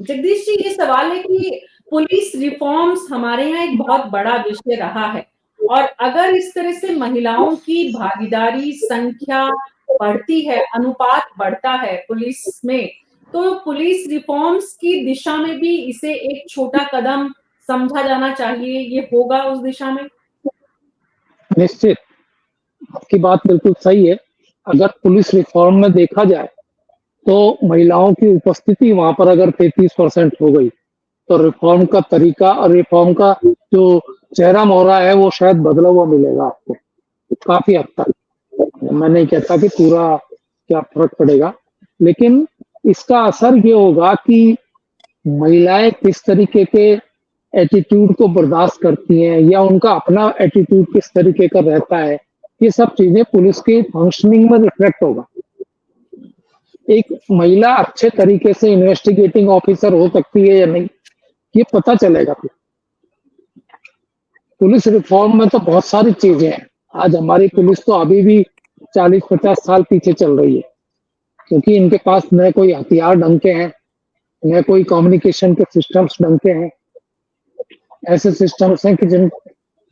जगदीश जी, ये सवाल है कि पुलिस रिफॉर्म्स हमारे यहाँ एक बहुत बड़ा विषय रहा है, और अगर इस तरह से महिलाओं की भागीदारी, संख्या बढ़ती है, अनुपात बढ़ता है पुलिस में, तो पुलिस रिफॉर्म्स की दिशा में भी इसे एक छोटा कदम समझा जाना चाहिए। ये होगा उस दिशा में? निश्चित, आपकी बात बिल्कुल सही है। अगर पुलिस रिफॉर्म में देखा जाए तो महिलाओं की उपस्थिति वहां पर अगर 33% हो गई तो रिफॉर्म का तरीका और रिफॉर्म का जो चेहरा मोहरा है वो शायद बदला हुआ मिलेगा आपको काफी हद तक। मैं नहीं कहता कि पूरा क्या फर्क पड़ेगा, लेकिन इसका असर ये होगा कि महिलाएं किस तरीके के एटीट्यूड को बर्दाश्त करती हैं या उनका अपना एटीट्यूड किस तरीके का रहता है, ये सब चीजें पुलिस के फंक्शनिंग में रिफ्लेक्ट होगा। एक महिला अच्छे तरीके से इन्वेस्टिगेटिंग ऑफिसर हो सकती है या नहीं, ये पता चलेगा। फिर पुलिस रिफॉर्म में तो बहुत सारी चीजें हैं। आज हमारी पुलिस तो अभी भी 40-50 साल पीछे चल रही है, क्योंकि इनके पास न कोई हथियार ढंग के हैं, न कोई कम्युनिकेशन के सिस्टम्स ढंग के हैं। ऐसे सिस्टम्स हैं कि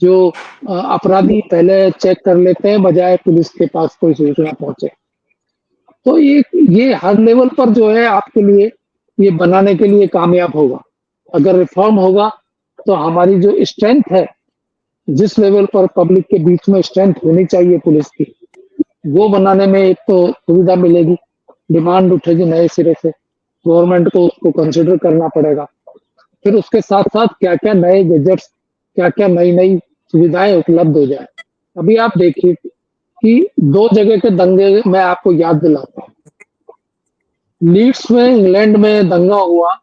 जो अपराधी पहले चेक कर लेते हैं बजाय पुलिस के पास कोई सूचना पहुंचे। तो ये हर लेवल पर जो है आपके लिए ये बनाने के लिए कामयाब होगा। अगर रिफॉर्म होगा तो हमारी जो स्ट्रेंथ है, जिस लेवल पर पब्लिक के बीच में स्ट्रेंथ होनी चाहिए पुलिस की, वो बनाने में एक तो सुविधा मिलेगी, डिमांड उठेगी नए सिरे से, गवर्नमेंट को उसको कंसिडर करना पड़ेगा। फिर उसके साथ साथ क्या क्या नए गैजेट्स, क्या क्या नई नई सुविधाएं उपलब्ध हो जाए। अभी आप देखिए कि 2 जगह के दंगे मैं आपको याद दिलाता हूँ। लीड्स में इंग्लैंड में दंगा हुआ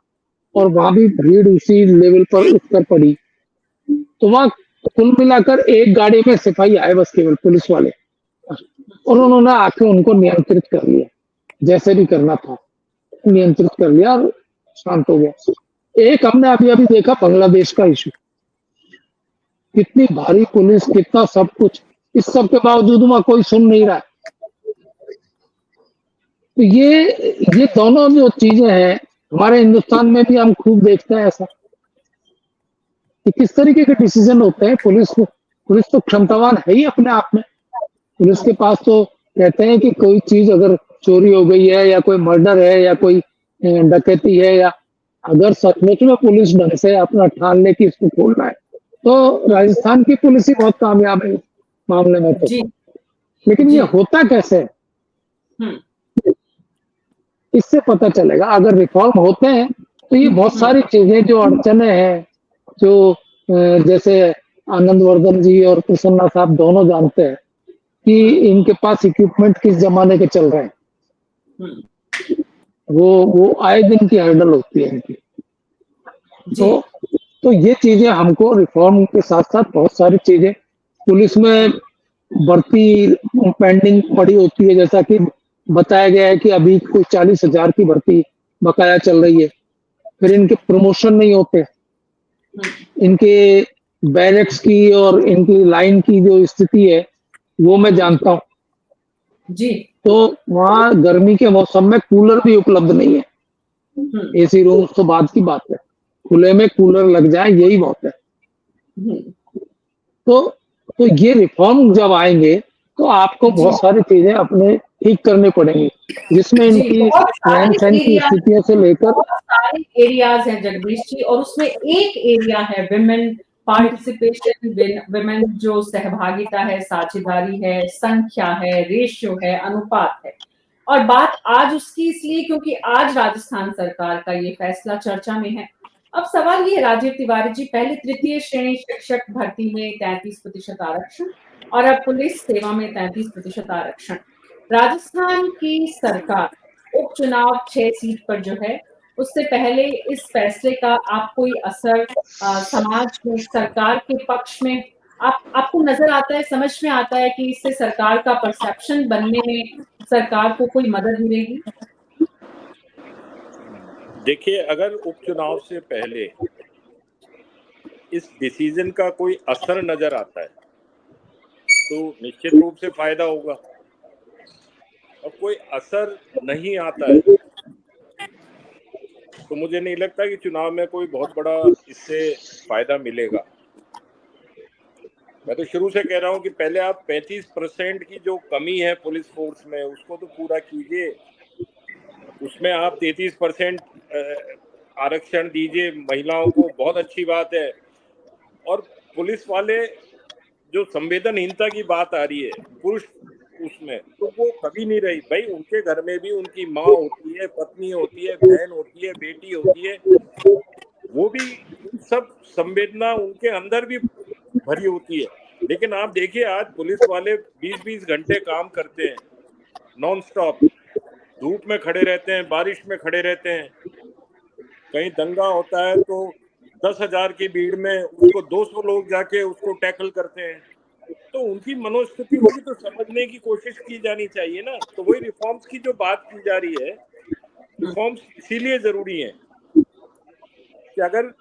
और वहां भी भीड़ उसी लेवल पर उठकर पड़ी, तो वहां कुल मिलाकर एक गाड़ी में सिपाही आए बस, केवल पुलिस वाले, और उन्होंने आके उनको नियंत्रित कर लिया, जैसे भी करना था नियंत्रित कर लिया और शांत हो गया। एक हमने अभी देखा बांग्लादेश का इशू, कितनी भारी पुलिस, कितना सब कुछ, इस सब के बावजूद वहां कोई सुन नहीं रहा। तो ये दोनों जो चीजें हैं हमारे हिंदुस्तान में भी हम खूब देखते हैं ऐसा कि किस तरीके के डिसीजन होते हैं। पुलिस तो क्षमतावान है ही अपने आप में। पुलिस के पास तो कहते हैं कि कोई चीज अगर चोरी हो गई है या कोई मर्डर है या कोई डकैती है, या अगर सचमुच में पुलिस ढंग से अपना ठान ले कि इसको खोलना है, तो राजस्थान की पुलिस ही बहुत कामयाब है इस मामले में तो। लेकिन ये होता कैसे है, इससे पता चलेगा। अगर रिफॉर्म होते हैं तो ये बहुत सारी चीजें जो अड़चने हैं, जो जैसे आनंदवर्धन जी और प्रसन्ना साहब दोनों जानते हैं कि इनके पास इक्विपमेंट किस जमाने के चल रहे हैं। हम्म, वो आए दिन की हर्डल होती है इनकी। जी तो ये चीजें हमको रिफॉर्म के साथ साथ बहुत सारी चीजें पुलिस में भर्ती पेंडिंग पड़ी होती है, जैसा कि बताया गया है कि अभी कोई 40,000 की भर्ती बकाया चल रही है, फिर इनके प्रमोशन नहीं होते, इनके बैरक्स की और इनकी लाइन की जो स्थिति है वो मैं जानता हूँ। जी तो वहाँ गर्मी के मौसम में कूलर भी उपलब्ध नहीं है। एसी रूम तो बाद की बात है, खुले में कूलर लग जाए यही बहुत है। तो ये रिफॉर्म जब आएंगे तो आपको बहुत सारी चीजें अपने ठीक करने पड़ेंगी, जिसमें इनकी रहन सहन की स्थितियों से लेकर बहुत सारे एरियाज हैं जगदीश जी, और उसमें एक एरिया है विमेन पार्टिसिपेशन, विमेन जो सहभागिता है, साझेदारी है, संख्या है, रेशियो है, अनुपात है। और बात आज उसकी इसलिए क्योंकि आज राजस्थान सरकार का ये फैसला चर्चा में है। अब सवाल ये, राजीव तिवारी जी, पहले तृतीय श्रेणी शिक्षक भर्ती में 33% आरक्षण और अब पुलिस सेवा में 33% आरक्षण। राजस्थान की सरकार उपचुनाव 6 सीट पर जो है, उससे पहले इस फैसले का आप कोई असर समाज में, सरकार के पक्ष में आपको नजर आता है, समझ में आता है कि इससे सरकार का परसेप्शन बनने में सरकार को कोई मदद मिलेगी? देखिए, अगर उपचुनाव से पहले इस डिसीजन का कोई असर नजर आता है तो निश्चित रूप से फायदा होगा, और कोई असर नहीं आता है तो मुझे नहीं लगता कि चुनाव में कोई बहुत बड़ा इससे फायदा मिलेगा। मैं तो शुरू से कह रहा हूं कि पहले आप 35% की जो कमी है पुलिस फोर्स में उसको तो पूरा कीजिए, उसमें आप 33% आरक्षण दीजिए महिलाओं को, बहुत अच्छी बात है। और पुलिस वाले जो संवेदनहीनता की बात आ रही है पुरुष उसमें, तो वो कभी नहीं रही भाई। उनके घर में भी उनकी माँ होती है, पत्नी होती है, बहन होती है, बेटी होती है, वो भी सब संवेदना उनके अंदर भी भरी होती है। लेकिन आप देखिए आज पुलिस वाले 20-20 घंटे काम करते हैं नॉन स्टॉप, धूप में खड़े रहते हैं, बारिश में खड़े रहते हैं, कहीं दंगा होता है तो 10,000 की भीड़ में उसको 200 लोग जाके उसको टैकल करते हैं। तो उनकी मनोस्थिति को भी तो समझने की कोशिश की जानी चाहिए ना। तो वही रिफॉर्म्स की जो बात की जा रही है, रिफॉर्म्स इसीलिए जरूरी है कि अगर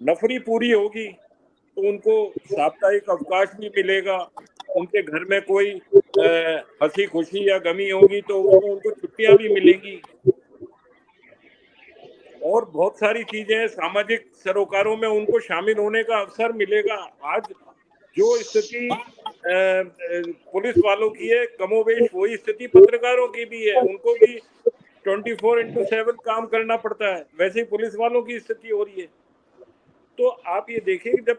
नफरी पूरी होगी तो उनको साप्ताहिक अवकाश भी मिलेगा, उनके घर में कोई हंसी खुशी या गमी होगी तो उसमें उनको छुट्टियां भी मिलेंगी, और बहुत सारी चीजें सामाजिक सरोकारों में उनको शामिल होने का अवसर मिलेगा। आज जो स्थिति पुलिस वालों की है कमोवेश वही स्थिति पत्रकारों की भी है, उनको भी 24/7 काम करना पड़ता है, वैसे ही पुलिस वालों की स्थिति हो रही है। तो आप ये देखिए कि जब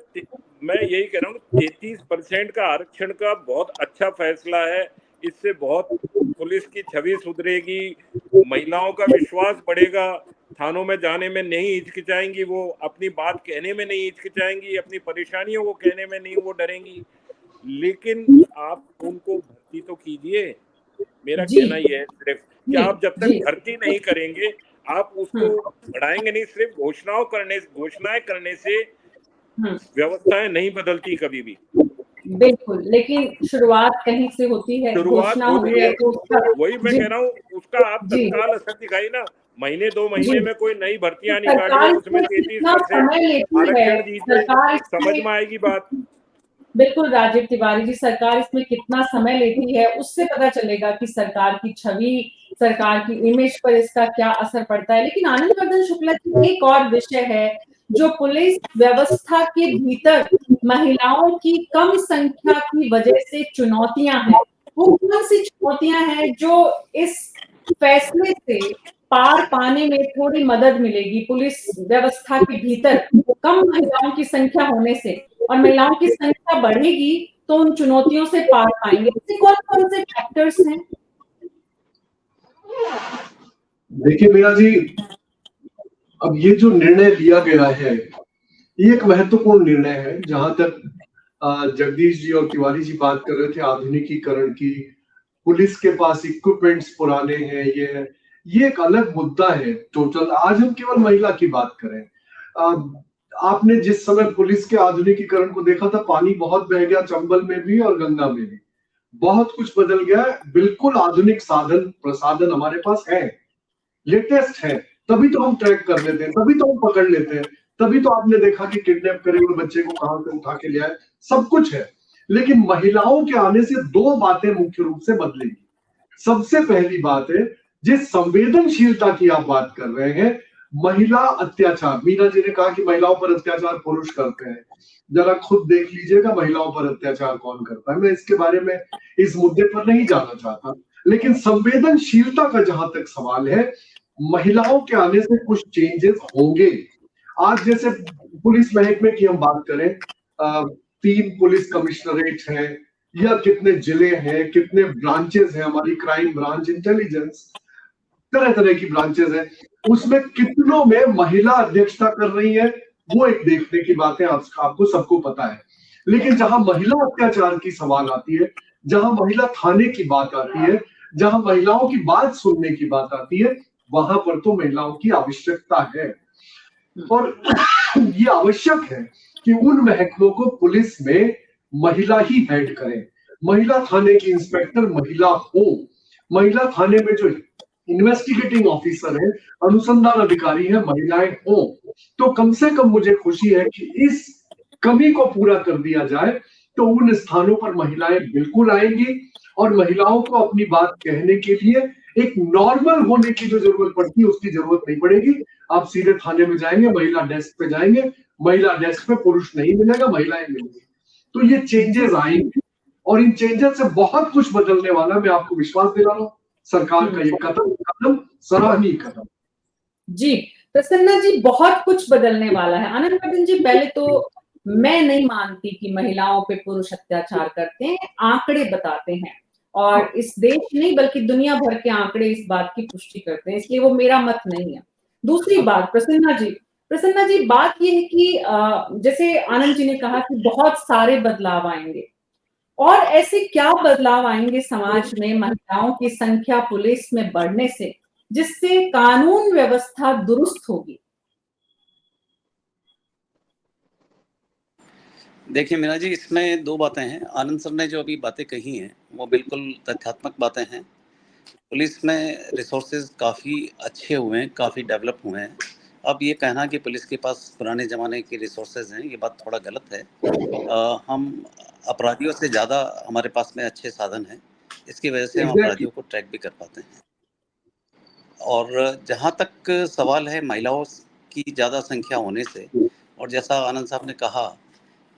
मैं यही कह रहा हूँ 33% का आरक्षण का बहुत अच्छा फैसला है, इससे बहुत पुलिस की छवि सुधरेगी, महिलाओं का विश्वास बढ़ेगा, थानों में जाने में नहीं हिचकिचाएंगी, वो अपनी बात कहने में नहीं हिचकिचाएंगी, अपनी परेशानियों को कहने में नहीं वो डरेंगी। लेकिन आप उनको भर्ती तो कीजिए, मेरा कहना यह है सिर्फ कि आप जब तक भर्ती नहीं करेंगे आप उसको बढ़ाएंगे नहीं। सिर्फ घोषणाएं करने से व्यवस्थाएं नहीं बदलती कभी भी। बिल्कुल, लेकिन शुरुआत कहीं से होती है, शुरुआत होती है, तो वही मैं कह रहा हूँ, उसका आप तत्काल असर दिखाई ना, महीने 2 महीने में कोई नई भर्तियां निकालिए, उसमें 33% आरक्षण दीजिए, समझ में आएगी बात। बिल्कुल राजीव तिवारी जी, सरकार इसमें कितना समय लेती है उससे पता चलेगा कि सरकार की छवि, सरकार की इमेज पर इसका क्या असर पड़ता है। लेकिन आनंदवर्धन शुक्ला जी, एक और विषय है जो पुलिस व्यवस्था के भीतर महिलाओं की कम संख्या की वजह से चुनौतियां हैं, वो कौन सी चुनौतियां हैं जो इस फैसले से पार पाने में थोड़ी मदद मिलेगी? पुलिस व्यवस्था के भीतर कम महिलाओं की संख्या होने से, और महिलाओं की संख्या बढ़ेगी तो उन चुनौतियों से पार पाएंगे, ऐसे कौन-कौन से फैक्टर्स हैं? देखिए मीरा जी, अब ये जो निर्णय लिया गया है ये एक महत्वपूर्ण निर्णय है। जहां तक जगदीश जी और तिवारी जी बात कर रहे थे आधुनिकीकरण की, पुलिस के पास इक्विपमेंट्स पुराने हैं, ये एक अलग मुद्दा है टोटल। आज हम केवल महिला की बात करें, आपने जिस समय पुलिस के आधुनिकीकरण को देखा था, पानी बहुत बह गया चंबल में भी और गंगा में भी, बहुत कुछ बदल गया। बिल्कुल आधुनिक साधन प्रसाधन हमारे पास है, लेटेस्ट है, तभी तो हम ट्रैक कर लेते हैं, तभी तो हम पकड़ लेते हैं, तभी तो आपने देखा कि किडनैप करे हुए बच्चे को कहां से उठा के ले आए, सब कुछ है। लेकिन महिलाओं के आने से दो बातें मुख्य रूप से बदलेगी। सबसे पहली बात है, जिस संवेदनशीलता की आप बात कर रहे हैं, महिला अत्याचार, मीना जी ने कहा कि महिलाओं पर अत्याचार पुरुष करते हैं, जरा खुद देख लीजिएगा महिलाओं पर अत्याचार कौन करता है। मैं इसके बारे में इस मुद्दे पर नहीं जाना चाहता, लेकिन संवेदनशीलता का जहां तक सवाल है, महिलाओं के आने से कुछ चेंजेस होंगे। आज जैसे पुलिस महकमे की हम बात करें, 3 पुलिस कमिश्नरेट हैं, या कितने जिले हैं, कितने ब्रांचेस हैं, हमारी क्राइम ब्रांच, इंटेलिजेंस, तरह तरह की ब्रांचेस हैं, उसमें कितनों में महिला अध्यक्षता कर रही है, वो एक देखने की बात है, आपको सबको पता है। लेकिन जहां महिला अत्याचार की सवाल आती है, जहां महिला थाने की बात आती है, जहां महिलाओं की बात सुनने की बात आती है, वहां पर तो महिलाओं की आवश्यकता है। और ये आवश्यक है कि उन महकमों को पुलिस में महिला ही हेड करें, महिला थाने की इंस्पेक्टर महिला हो, महिला थाने में जो इन्वेस्टिगेटिंग ऑफिसर है, अनुसंधान अधिकारी है, महिलाएं हो, तो कम से कम मुझे खुशी है कि इस कमी को पूरा कर दिया जाए, तो उन स्थानों पर महिलाएं बिल्कुल आएंगी और महिलाओं को अपनी बात कहने के लिए एक नॉर्मल होने की जो जरूरत पड़ती है उसकी जरूरत नहीं पड़ेगी। आप सीधे थाने में जाएंगे, महिला डेस्क पे जाएंगे, महिला डेस्क पे पुरुष नहीं मिलेगा, महिलाएं मिलेंगी। तो ये चेंजेस आएंगे और इन चेंजेस से बहुत कुछ बदलने वाला, मैं आपको विश्वास दिला रहा हूँ। सरकार का ये कदम सराहनीय कदम। जी प्रसन्ना जी, बहुत कुछ बदलने वाला है। आनंद वर्धन जी, पहले तो मैं नहीं मानती कि महिलाओं पे पुरुष अत्याचार करते हैं, आंकड़े बताते हैं और इस देश नहीं बल्कि दुनिया भर के आंकड़े इस बात की पुष्टि करते हैं, इसलिए वो मेरा मत नहीं है। दूसरी बात प्रसन्ना जी, बात ये है कि जैसे आनंद जी ने कहा कि बहुत सारे बदलाव आएंगे, और ऐसे क्या बदलाव आएंगे समाज में महिलाओं की संख्या पुलिस में बढ़ने से, जिससे कानून व्यवस्था दुरुस्त होगी? देखिए मीना जी, इसमें 2 बातें हैं। आनंद सर ने जो अभी बातें कही हैं वो बिल्कुल तथ्यात्मक बातें हैं। पुलिस में रिसोर्सेज काफ़ी अच्छे हुए हैं, काफ़ी डेवलप हुए हैं। अब ये कहना कि पुलिस के पास पुराने ज़माने के रिसोर्सेज हैं, ये बात थोड़ा गलत है। हम अपराधियों से ज़्यादा हमारे पास में अच्छे साधन हैं, इसकी वजह से हम अपराधियों को ट्रैक भी कर पाते हैं। और जहाँ तक सवाल है महिलाओं की ज़्यादा संख्या होने से, और जैसा आनंद साहब ने कहा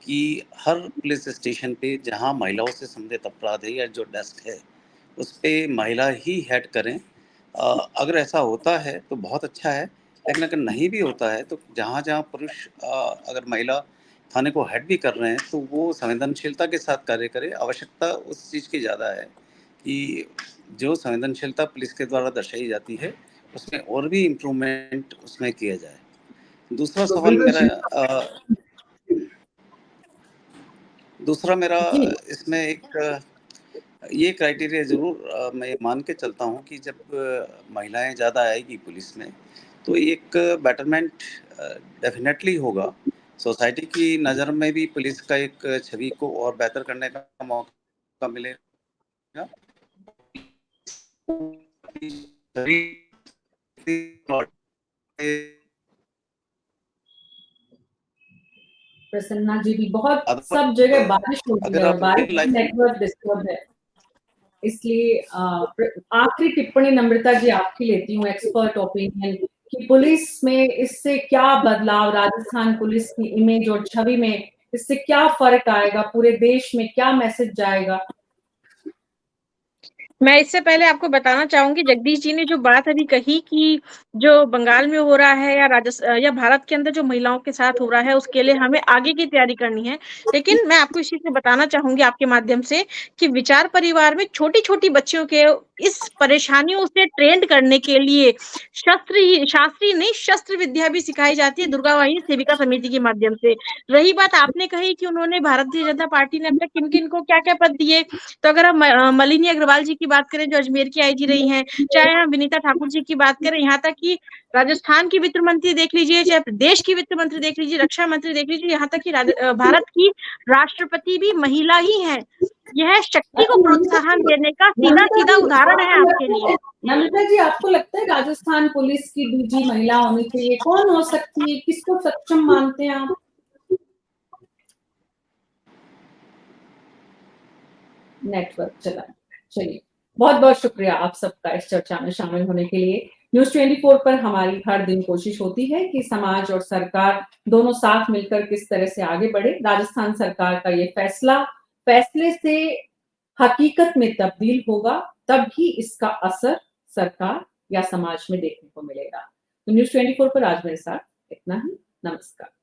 कि हर पुलिस स्टेशन पे जहाँ महिलाओं से संबंधित अपराध है या जो डेस्क है उस पे महिला ही हेड करें, अगर ऐसा होता है तो बहुत अच्छा है। लेकिन अगर नहीं भी होता है तो जहाँ जहाँ पुरुष अगर महिला थाने को हेड भी कर रहे हैं तो वो संवेदनशीलता के साथ कार्य करे। आवश्यकता उस चीज़ की ज़्यादा है कि जो संवेदनशीलता पुलिस के द्वारा दर्शाई जाती है उसमें और भी इम्प्रूवमेंट उसमें किया जाए। दूसरा सवाल मेरा जी इसमें एक ये क्राइटेरिया ज़रूर मैं मान के चलता हूँ कि जब महिलाएं ज़्यादा आएगी पुलिस में तो एक बेटरमेंट डेफिनेटली होगा। सोसाइटी की नज़र में भी पुलिस का एक छवि को और बेहतर करने का मौका मिलेगा। प्रसन्ना जी भी, बहुत सब जगह बारिश हो रही अगर है और आप बारिश रियल में लाइफ नेटवर्क डिस्टर्ब है, इसलिए आखिरी टिप्पणी नम्रता जी आपकी लेती हूँ, एक्सपर्ट ओपिनियन, कि पुलिस में इससे क्या बदलाव, राजस्थान पुलिस की इमेज और छवि में इससे क्या फर्क आएगा, पूरे देश में क्या मैसेज जाएगा? मैं इससे पहले आपको बताना चाहूंगी, जगदीश जी ने जो बात अभी कही कि जो बंगाल में हो रहा है या भारत के अंदर जो महिलाओं के साथ हो रहा है, उसके लिए हमें आगे की तैयारी करनी है। लेकिन मैं आपको इस चीज से बताना चाहूंगी आपके माध्यम से कि विचार परिवार में छोटी छोटी बच्चियों के इस परेशानियों से ट्रेंड करने के लिए शास्त्रीय नहीं, शस्त्र विद्या भी सिखाई जाती है दुर्गा वाहिनी सेविका समिति के माध्यम से। रही बात आपने कही कि उन्होंने भारतीय जनता पार्टी ने अब तक किन किन को क्या क्या पद दिए, तो अगर हम मलिनी अग्रवाल जी की बात करें जो अजमेर की आईजी रही हैं, चाहे हम विनीता ठाकुर जी की बात करें, यहाँ तक कि राजस्थान की वित्त मंत्री देख लीजिए, चाहे प्रदेश की वित्त मंत्री देख लीजिए, रक्षा मंत्री देख लीजिए, यहाँ तक कि भारत की राष्ट्रपति भी महिला ही है। यह शक्ति को प्रोत्साहन देने का सीधा सीधा उदाहरण है आपके लिए। नमिता जी, आपको लगता है राजस्थान पुलिस की डीजी महिला होनी चाहिए? कौन हो सकती है, किसको सक्षम मानते हैं आप? नेटवर्क चला। चलिए, बहुत बहुत शुक्रिया आप सबका इस चर्चा में शामिल होने के लिए। न्यूज़ 24 पर हमारी हर दिन कोशिश होती है कि समाज और सरकार दोनों साथ मिलकर किस तरह से आगे बढ़े। राजस्थान सरकार का ये फैसले से हकीकत में तब्दील होगा, तब ही इसका असर सरकार या समाज में देखने को मिलेगा। तो न्यूज़ 24 पर आज मेरे साथ इतना ही। नमस्कार।